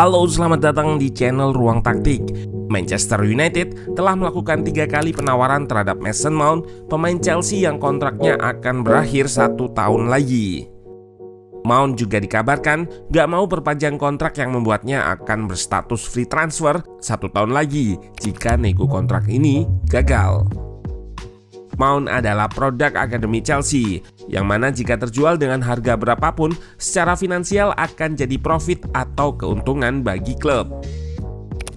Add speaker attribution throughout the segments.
Speaker 1: Halo, selamat datang di channel Ruang Taktik. Manchester United telah melakukan 3 kali penawaran terhadap Mason Mount, pemain Chelsea yang kontraknya akan berakhir 1 tahun lagi. Mount juga dikabarkan gak mau perpanjang kontrak yang membuatnya akan berstatus free transfer 1 tahun lagi jika nego kontrak ini gagal. Mount adalah produk akademi Chelsea, yang mana jika terjual dengan harga berapapun, secara finansial akan jadi profit atau keuntungan bagi klub.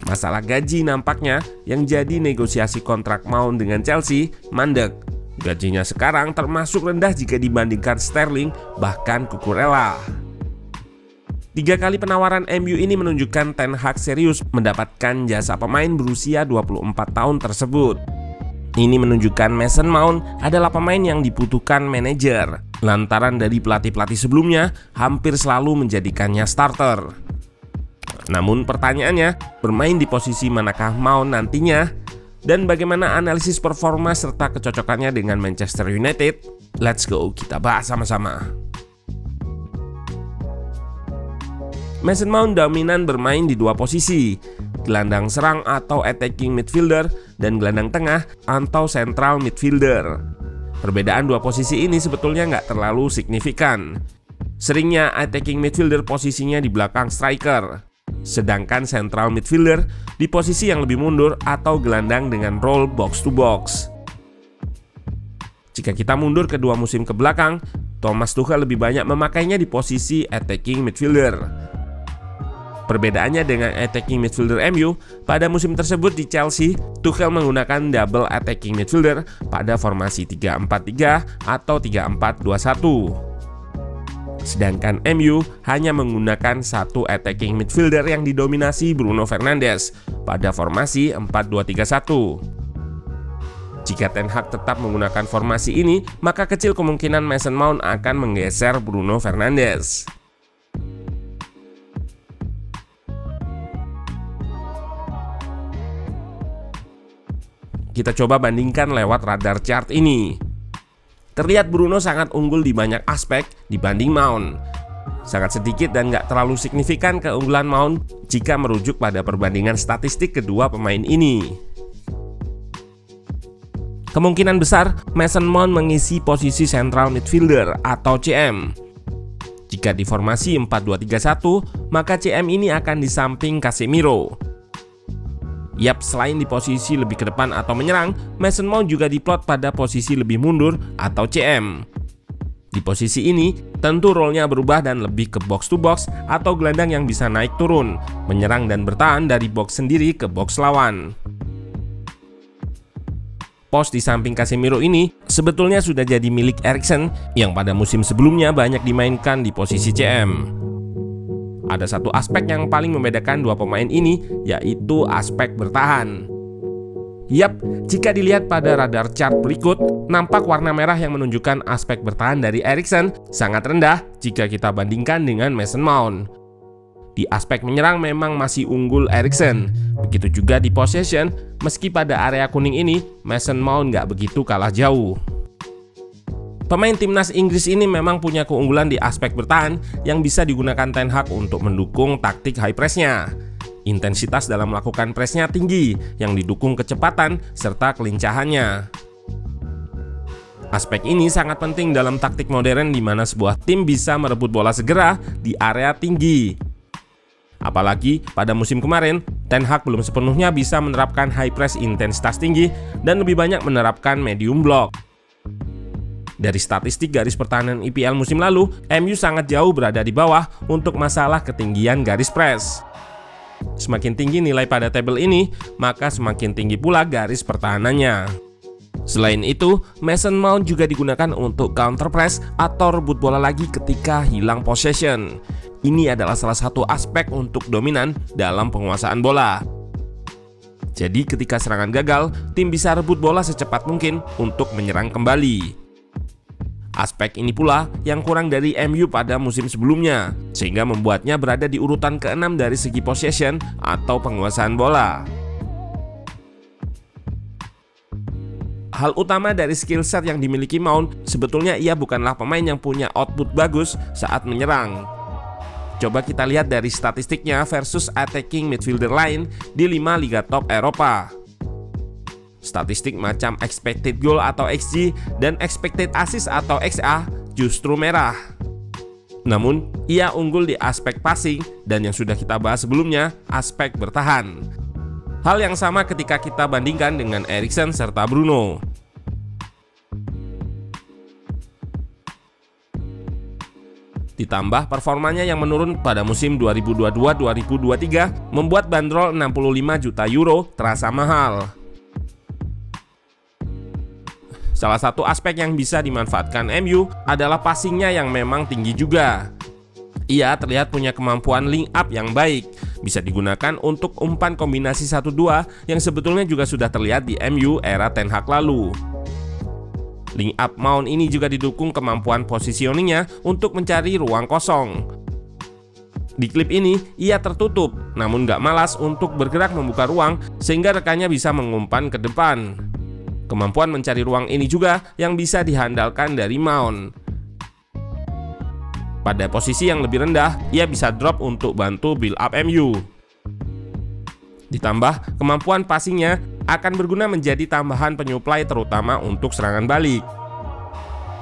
Speaker 1: Masalah gaji nampaknya yang jadi negosiasi kontrak Mount dengan Chelsea mandek. Gajinya sekarang termasuk rendah jika dibandingkan Sterling, bahkan Cucurella. 3 kali penawaran MU ini menunjukkan Ten Hag serius mendapatkan jasa pemain berusia 24 tahun tersebut. Ini menunjukkan Mason Mount adalah pemain yang dibutuhkan manajer, lantaran dari pelatih-pelatih sebelumnya hampir selalu menjadikannya starter. Namun pertanyaannya, bermain di posisi manakah Mount nantinya? Dan bagaimana analisis performa serta kecocokannya dengan Manchester United? Let's go, kita bahas sama-sama. Mason Mount dominan bermain di 2 posisi, gelandang serang atau attacking midfielder dan gelandang tengah atau central midfielder. Perbedaan 2 posisi ini sebetulnya nggak terlalu signifikan. Seringnya attacking midfielder posisinya di belakang striker, sedangkan central midfielder di posisi yang lebih mundur atau gelandang dengan role box to box. Jika kita mundur ke 2 musim ke belakang, Thomas Tuchel lebih banyak memakainya di posisi attacking midfielder. Perbedaannya dengan attacking midfielder MU, pada musim tersebut di Chelsea, Tuchel menggunakan double attacking midfielder pada formasi 3-4-3 atau 3-4-2-1. Sedangkan MU hanya menggunakan 1 attacking midfielder yang didominasi Bruno Fernandes pada formasi 4-2-3-1. Jika Ten Hag tetap menggunakan formasi ini, maka kecil kemungkinan Mason Mount akan menggeser Bruno Fernandes. Kita coba bandingkan lewat radar chart ini. Terlihat Bruno sangat unggul di banyak aspek dibanding Mount. Sangat sedikit dan gak terlalu signifikan keunggulan Mount jika merujuk pada perbandingan statistik kedua pemain ini. Kemungkinan besar Mason Mount mengisi posisi central midfielder atau CM. Jika di formasi 4-2-3-1, maka CM ini akan di samping Casemiro. Yap, selain di posisi lebih ke depan atau menyerang, Mason Mount juga diplot pada posisi lebih mundur atau CM. Di posisi ini, tentu role-nya berubah dan lebih ke box to box atau gelandang yang bisa naik turun, menyerang dan bertahan dari box sendiri ke box lawan. Pos di samping Casemiro ini sebetulnya sudah jadi milik Eriksen yang pada musim sebelumnya banyak dimainkan di posisi CM. Ada satu aspek yang paling membedakan 2 pemain ini, yaitu aspek bertahan. Yap, jika dilihat pada radar chart berikut, nampak warna merah yang menunjukkan aspek bertahan dari Eriksen sangat rendah jika kita bandingkan dengan Mason Mount. Di aspek menyerang memang masih unggul Eriksen, begitu juga di possession, meski pada area kuning ini Mason Mount nggak begitu kalah jauh. Pemain timnas Inggris ini memang punya keunggulan di aspek bertahan yang bisa digunakan Ten Hag untuk mendukung taktik high press-nya. Intensitas dalam melakukan press-nya tinggi yang didukung kecepatan serta kelincahannya. Aspek ini sangat penting dalam taktik modern di mana sebuah tim bisa merebut bola segera di area tinggi. Apalagi pada musim kemarin, Ten Hag belum sepenuhnya bisa menerapkan high press intensitas tinggi dan lebih banyak menerapkan medium block. Dari statistik garis pertahanan IPL musim lalu, MU sangat jauh berada di bawah untuk masalah ketinggian garis press. Semakin tinggi nilai pada tabel ini, maka semakin tinggi pula garis pertahanannya. Selain itu, Mason Mount juga digunakan untuk counter press atau rebut bola lagi ketika hilang possession. Ini adalah salah satu aspek untuk dominan dalam penguasaan bola. Jadi ketika serangan gagal, tim bisa rebut bola secepat mungkin untuk menyerang kembali. Aspek ini pula yang kurang dari MU pada musim sebelumnya, sehingga membuatnya berada di urutan ke-6 dari segi possession atau penguasaan bola. Hal utama dari skill set yang dimiliki Mount sebetulnya ia bukanlah pemain yang punya output bagus saat menyerang. Coba kita lihat dari statistiknya versus attacking midfielder lain di 5 liga top Eropa. Statistik macam expected goal atau XG dan expected assist atau XA justru merah. Namun, ia unggul di aspek passing dan yang sudah kita bahas sebelumnya, aspek bertahan. Hal yang sama ketika kita bandingkan dengan Eriksen serta Bruno. Ditambah performanya yang menurun pada musim 2022-2023 membuat bandrol 65 juta euro terasa mahal. Salah satu aspek yang bisa dimanfaatkan MU adalah passingnya yang memang tinggi juga. Ia terlihat punya kemampuan link up yang baik, bisa digunakan untuk umpan kombinasi 1-2 yang sebetulnya juga sudah terlihat di MU era Ten Hag lalu. Link up Mount ini juga didukung kemampuan positioningnya untuk mencari ruang kosong. Di klip ini, ia tertutup, namun gak malas untuk bergerak membuka ruang sehingga rekannya bisa mengumpan ke depan. Kemampuan mencari ruang ini juga yang bisa dihandalkan dari Mount. Pada posisi yang lebih rendah, ia bisa drop untuk bantu build up MU. Ditambah, kemampuan passingnya akan berguna menjadi tambahan penyuplai terutama untuk serangan balik.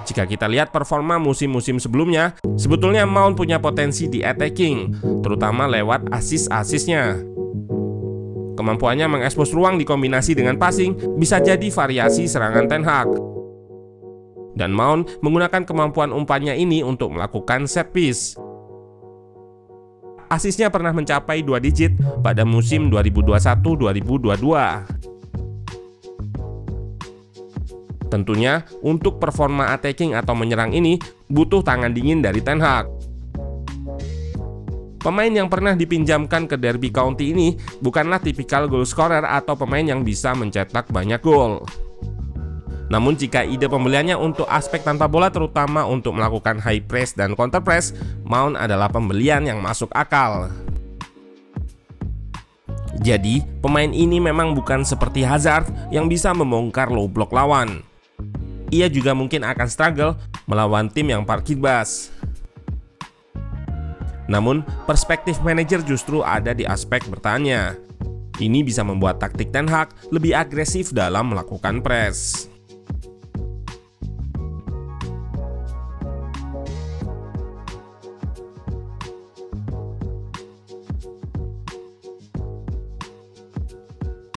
Speaker 1: Jika kita lihat performa musim-musim sebelumnya, sebetulnya Mount punya potensi di attacking, terutama lewat assist-assistnya. Kemampuannya mengekspos ruang dikombinasi dengan passing bisa jadi variasi serangan Ten Hag. Dan Mount menggunakan kemampuan umpannya ini untuk melakukan set piece. Asisnya pernah mencapai 2 digit pada musim 2021-2022. Tentunya, untuk performa attacking atau menyerang ini butuh tangan dingin dari Ten Hag. Pemain yang pernah dipinjamkan ke Derby County ini bukanlah tipikal goal scorer atau pemain yang bisa mencetak banyak gol. Namun jika ide pembeliannya untuk aspek tanpa bola terutama untuk melakukan high press dan counter press, Mount adalah pembelian yang masuk akal. Jadi, pemain ini memang bukan seperti Hazard yang bisa membongkar low block lawan. Ia juga mungkin akan struggle melawan tim yang parkir bas. Namun, perspektif manajer justru ada di aspek bertahannya. Ini bisa membuat taktik Ten Hag lebih agresif dalam melakukan press.